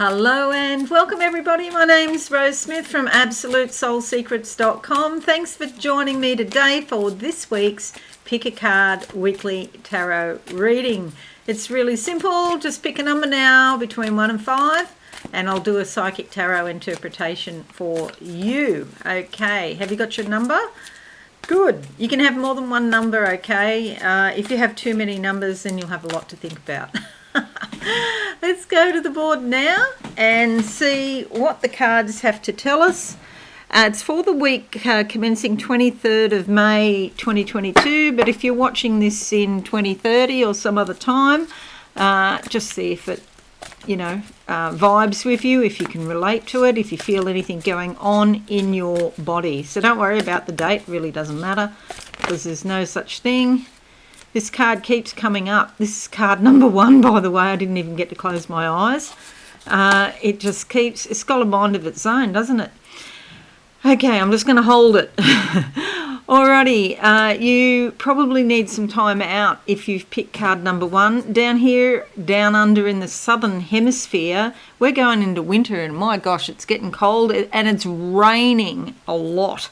Hello and welcome everybody. My name's Rose Smith from AbsoluteSoulSecrets.com. Thanks for joining me today for this week's Pick a Card Weekly Tarot reading. It's really simple. Just pick a number now between 1 and 5 and I'll do a psychic tarot interpretation for you. Okay, have you got your number? Good. You can have more than one number, okay? If you have too many numbers, then you'll have a lot to think about. Let's go to the board now and see what the cards have to tell us. It's for the week commencing 23rd of May 2022, but if you're watching this in 2030 or some other time, just see if it, vibes with you, if you can relate to it, if you feel anything going on in your body. So don't worry about the date, really doesn't matter, because there's no such thing. This card keeps coming up. This is card number 1, by the way. I didn't even get to close my eyes. It just keeps, it's got a mind of its own, doesn't it? Okay, I'm just going to hold it. Alrighty, you probably need some time out if you've picked card number 1. Down here, down under in the southern hemisphere, we're going into winter and my gosh, it's getting cold and it's raining a lot.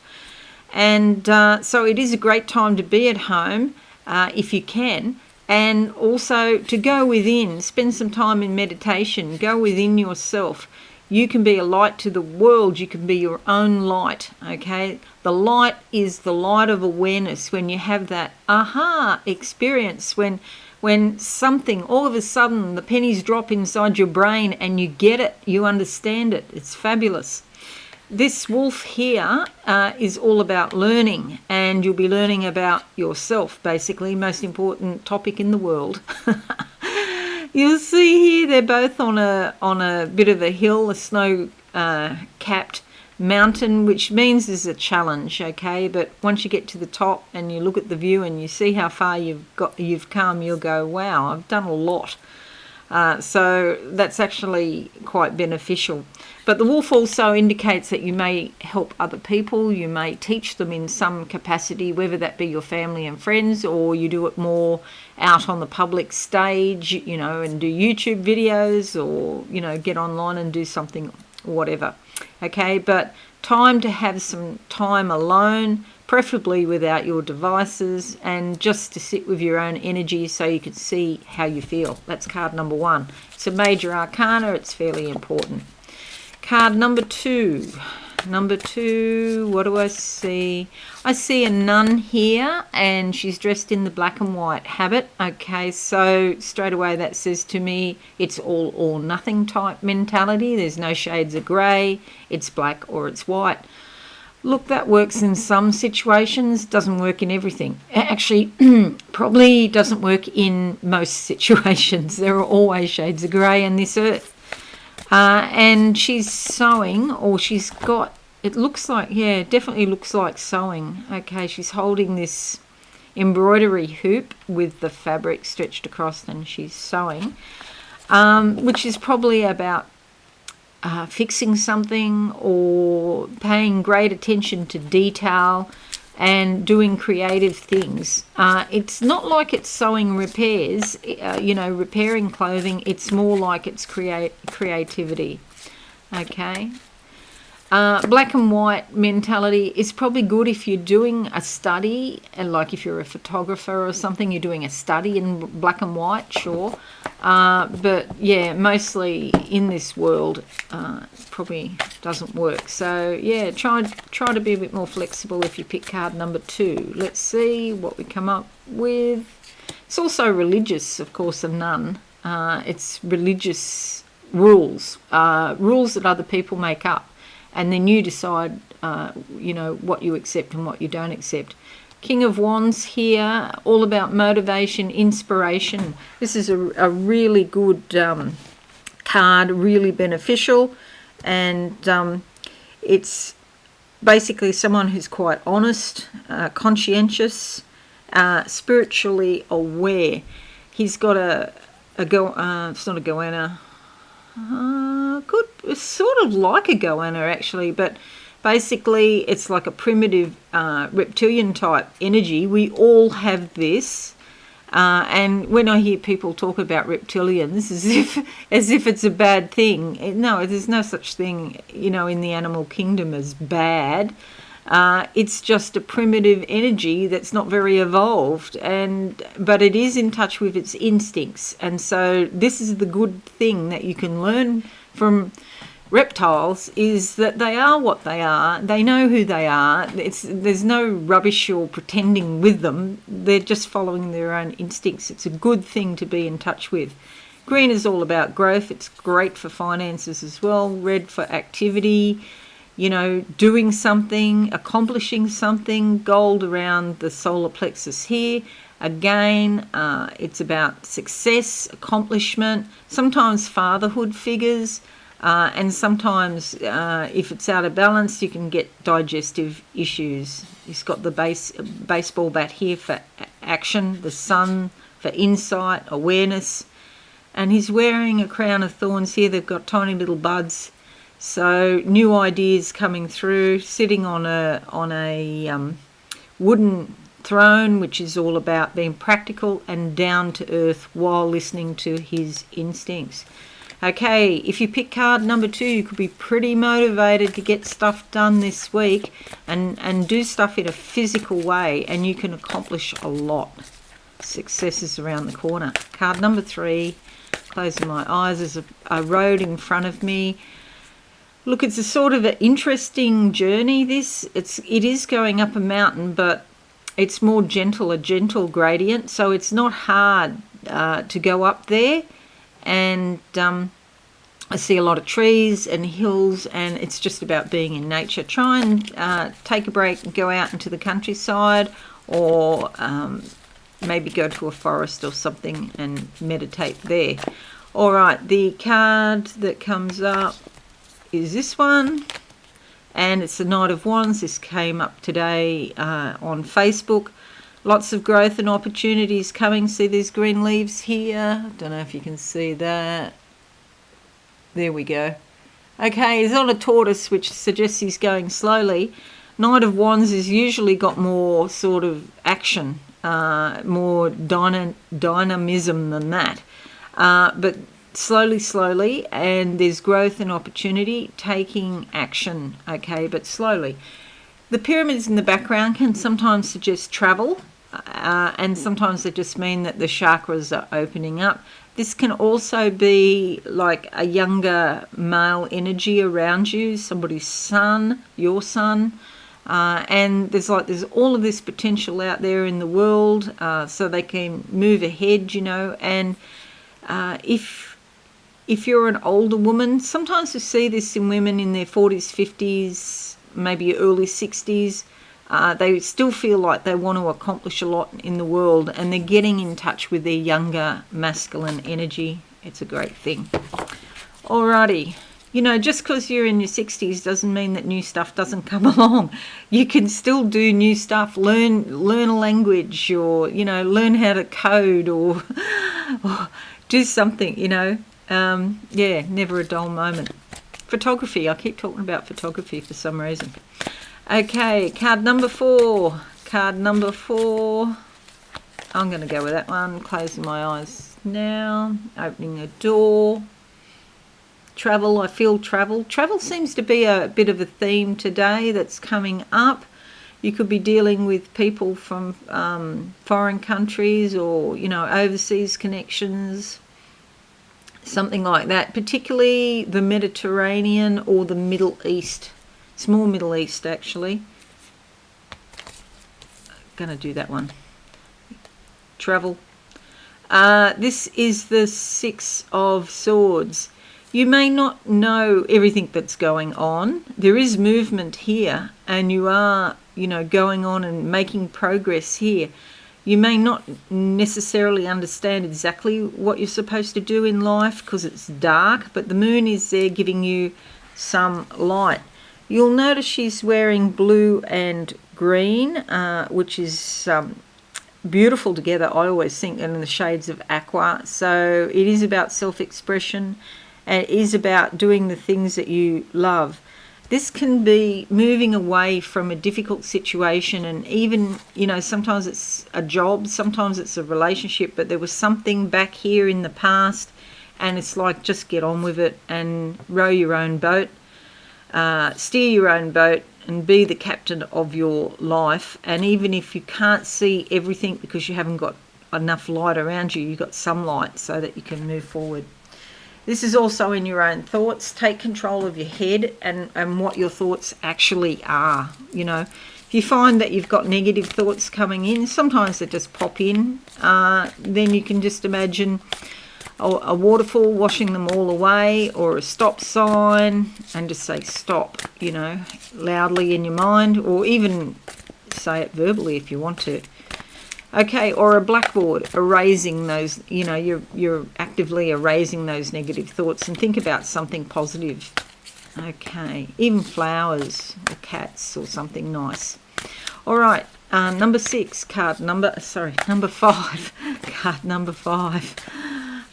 And so it is a great time to be at home. If you can, and also to go within, spend some time in meditation, go within yourself. You can be a light to the world, you can be your own light, okay? The light is the light of awareness. When you have that aha experience, when something, all of a sudden, the pennies drop inside your brain and you get it, you understand it, it's fabulous. This wolf here is all about learning, and you'll be learning about yourself, basically, most important topic in the world. You'll see here they're both on a bit of a hill, a snow-capped mountain, which means there's a challenge, okay? But once you get to the top and you look at the view and you see how far you've come, you'll go, wow, I've done a lot. So that's actually quite beneficial. But the wolf also indicates that you may help other people, you may teach them in some capacity, whether that be your family and friends, or you do it more out on the public stage, and do YouTube videos, or, get online and do something, whatever. Okay, but time to have some time alone, preferably without your devices, and just to sit with your own energy so you can see how you feel. That's card number 1. It's a major arcana, it's fairly important. Card number 2. Number 2, what do I see? I see a nun here, and she's dressed in the black and white habit. Okay, so straight away that says to me it's all or nothing type mentality. There's no shades of grey. It's black or it's white. Look, that works in some situations, doesn't work in everything. Actually, probably doesn't work in most situations. There are always shades of grey in this earth. And she's sewing, or she's got, it looks like, yeah, definitely looks like sewing. Okay, she's holding this embroidery hoop with the fabric stretched across, and she's sewing, which is probably about fixing something or paying great attention to detail and doing creative things. It's not like it's sewing repairs, repairing clothing. It's more like it's creativity. Okay. Black and white mentality is probably good if you're doing a study, and like if you're a photographer or something, you're doing a study in black and white, sure. But yeah, mostly in this world, probably doesn't work. So yeah, try to be a bit more flexible if you pick card number 2. Let's see what we come up with. It's also religious, of course, a nun. It's religious rules, rules that other people make up. And then you decide, what you accept and what you don't accept. King of Wands here, all about motivation, inspiration. This is a really good card, really beneficial. And it's basically someone who's quite honest, conscientious, spiritually aware. He's got it's not a goanna. It's sort of like a goanna actually, but basically it's like a primitive reptilian type energy. We all have this, And when I hear people talk about reptilians as if it's a bad thing, no, there's no such thing, in the animal kingdom as bad. It's just a primitive energy that's not very evolved, but it is in touch with its instincts. And so this is the good thing that you can learn from reptiles, is that they are what they are. They know who they are. There's no rubbish or pretending with them. They're just following their own instincts. It's a good thing to be in touch with. Green is all about growth. It's great for finances as well. Red for activity, doing something, accomplishing something. Gold around the solar plexus here. Again, it's about success, accomplishment, sometimes fatherhood figures. And sometimes if it's out of balance, you can get digestive issues. He's got the baseball bat here for action, the sun for insight, awareness. And he's wearing a crown of thorns here. They've got tiny little buds. So new ideas coming through, sitting on a wooden throne, which is all about being practical and down to earth while listening to his instincts. Okay, if you pick card number 2, you could be pretty motivated to get stuff done this week and do stuff in a physical way, and you can accomplish a lot. Success is around the corner. Card number 3, closing my eyes, there's a road in front of me. Look, it's a sort of an interesting journey, this. It is going up a mountain, but it's more gentle, a gentle gradient, so it's not hard to go up there. And I see a lot of trees and hills, and it's just about being in nature. Try and take a break and go out into the countryside, or maybe go to a forest or something and meditate there. All right, the card that comes up is this one, and it's the Knight of Wands. This came up today on Facebook. Lots of growth and opportunities coming. See these green leaves here? Don't know if you can see that. There we go. Okay, he's on a tortoise, which suggests he's going slowly. Knight of Wands has usually got more sort of action, more dynamism than that. But slowly, and there's growth and opportunity, taking action, okay, but slowly. The pyramids in the background can sometimes suggest travel, and sometimes they just mean that the chakras are opening up. This can also be like a younger male energy around you, somebody's son, your son, and there's all of this potential out there in the world, so they can move ahead, and if you're an older woman, sometimes we see this in women in their 40s, 50s, maybe early 60s. They still feel like they want to accomplish a lot in the world, and they're getting in touch with their younger masculine energy. It's a great thing. Alrighty. Just because you're in your 60s doesn't mean that new stuff doesn't come along. You can still do new stuff, learn a language, or, learn how to code, or do something, never a dull moment. Photography. I keep talking about photography for some reason. Okay, card number 4. I'm going to go with that one. Closing my eyes now. Opening a door. Travel. I feel travel. Travel seems to be a bit of a theme today that's coming up. You could be dealing with people from foreign countries, or, overseas connections. Something like that. Particularly the Mediterranean or the Middle East. It's more Middle East, actually. Going to do that one. Travel. This is the 6 of Swords. You may not know everything that's going on. There is movement here, and you are, going on and making progress here. You may not necessarily understand exactly what you're supposed to do in life because it's dark, but the moon is there giving you some light. You'll notice she's wearing blue and green, which is beautiful together, I always think, in the shades of aqua. So it is about self-expression, and it is about doing the things that you love. This can be moving away from a difficult situation, and even, sometimes it's a job, sometimes it's a relationship, but there was something back here in the past, and it's like, just get on with it and row your own boat, steer your own boat, and be the captain of your life. And even if you can't see everything because you haven't got enough light around you, you've got some light so that you can move forward. This is also in your own thoughts. Take control of your head and what your thoughts actually are. If you find that you've got negative thoughts coming in, sometimes they just pop in, then you can just imagine a waterfall washing them all away, or a stop sign, and just say stop, loudly in your mind, or even say it verbally if you want to. Okay, or a blackboard, erasing those, you're actively erasing those negative thoughts and think about something positive. Okay, even flowers or cats or something nice. All right, number 5, card number 5.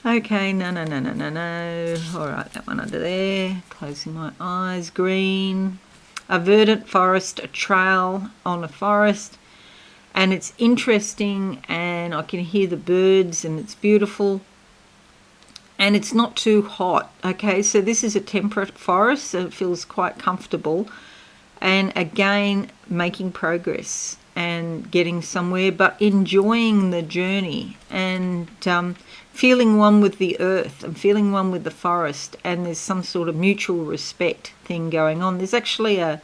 Okay, no. All right, that one under there. Closing my eyes. Green. A verdant forest, a trail on a forest. And it's interesting, and I can hear the birds, and it's beautiful. And it's not too hot. Okay, so this is a temperate forest, so it feels quite comfortable. And again, making progress and getting somewhere, but enjoying the journey, and feeling one with the earth and feeling one with the forest. And there's some sort of mutual respect thing going on. There's actually a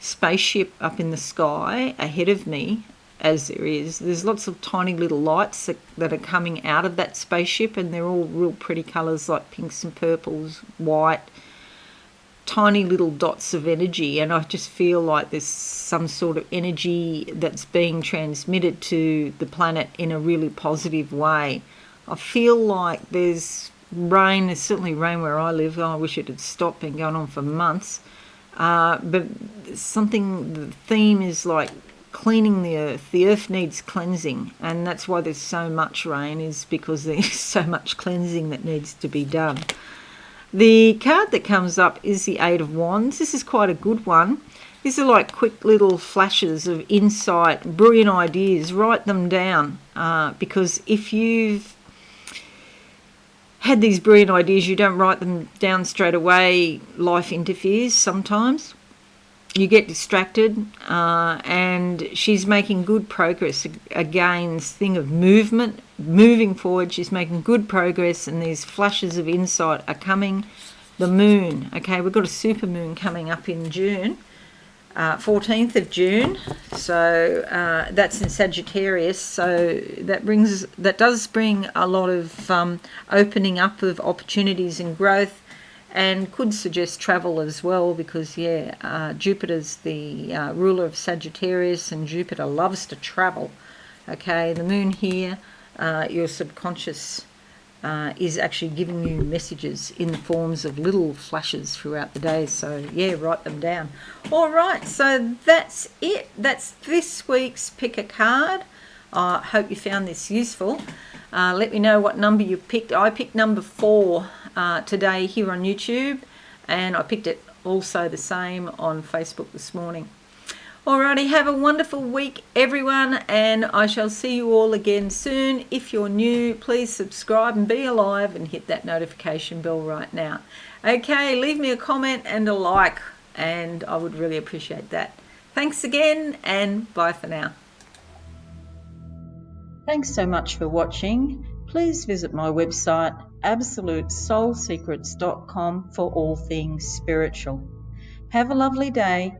spaceship up in the sky ahead of me, as there's lots of tiny little lights that are coming out of that spaceship, and they're all real pretty colours, like pinks and purples, white, tiny little dots of energy. And I just feel like there's some sort of energy that's being transmitted to the planet in a really positive way. I feel like there's rain. There's certainly rain where I live. I wish it had stopped, been going on for months. But the theme is like cleaning the earth. The earth needs cleansing, and that's why there's so much rain, is because there's so much cleansing that needs to be done. The card that comes up is the 8 of Wands. This is quite a good one. These are like quick little flashes of insight, brilliant ideas. Write them down, because if you've had these brilliant ideas, you don't write them down straight away, life interferes sometimes. You get distracted, and she's making good progress. Again, this thing of movement, moving forward, she's making good progress, and these flashes of insight are coming. The moon, okay, we've got a super moon coming up in June, 14th of June, so that's in Sagittarius, so that does bring a lot of opening up of opportunities and growth. And could suggest travel as well, because Jupiter's the ruler of Sagittarius, and Jupiter loves to travel. Okay, the moon here, your subconscious is actually giving you messages in the forms of little flashes throughout the day. So write them down. All right, so that's it. That's this week's Pick a Card. I hope you found this useful. Let me know what number you picked. I picked number 4 today here on YouTube, and I picked it also the same on Facebook this morning. Alrighty, have a wonderful week, everyone, and I shall see you all again soon. If you're new, please subscribe and be alive and hit that notification bell right now. Okay, leave me a comment and a like, and I would really appreciate that. Thanks again, and bye for now. Thanks so much for watching. Please visit my website, absolutesoulsecrets.com, for all things spiritual. Have a lovely day.